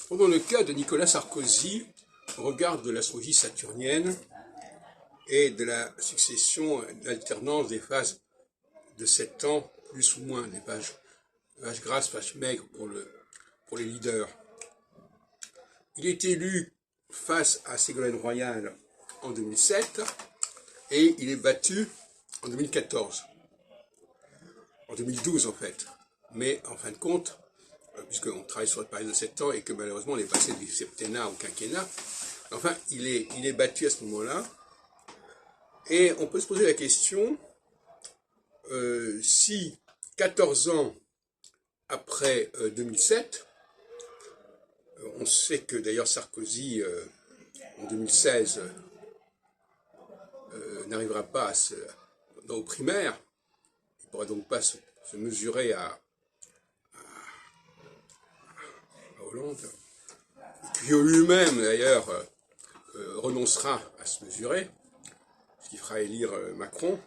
Dans le cas de Nicolas Sarkozy, au regard de l'astrologie saturnienne et de la succession, d'alternance des phases de 7 ans, plus ou moins, des pages grasses, pages maigres pour les leaders. Il est élu face à Ségolène Royal en 2007 et il est battu en 2014. En 2012 en fait. Mais en fin de compte, puisqu'on travaille sur le période de 7 ans et que malheureusement on est passé du septennat au quinquennat, enfin il est battu à ce moment-là. Et on peut se poser la question, si 14 ans après 2007, on sait que d'ailleurs Sarkozy en 2016 n'arrivera pas aux primaires, il ne pourra donc pas se mesurer à Hollande, qui lui-même d'ailleurs renoncera à se mesurer, ce qui fera élire Macron.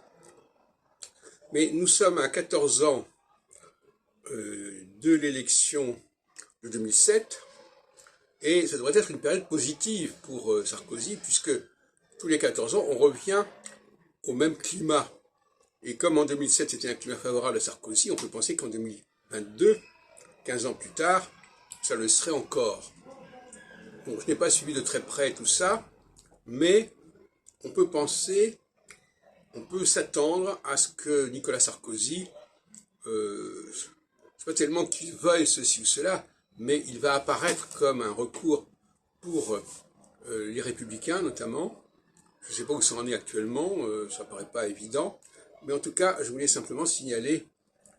Mais nous sommes à 14 ans de l'élection de 2007, et ça devrait être une période positive pour Sarkozy, puisque tous les 14 ans, on revient au même climat. Et comme en 2007, c'était un climat favorable à Sarkozy, on peut penser qu'en 2022, 15 ans plus tard, ça le serait encore. Bon, je n'ai pas suivi de très près tout ça, mais on peut s'attendre à ce que Nicolas Sarkozy, c'est pas tellement qu'il veuille ceci ou cela, mais il va apparaître comme un recours pour les Républicains notamment. Je ne sais pas où ça en est actuellement, ça ne paraît pas évident, mais en tout cas, je voulais simplement signaler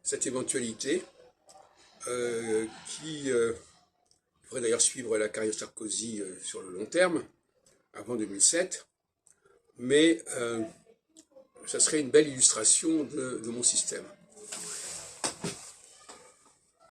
cette éventualité qui devrait d'ailleurs suivre la carrière de Sarkozy sur le long terme, avant 2007, mais ça serait une belle illustration de mon système.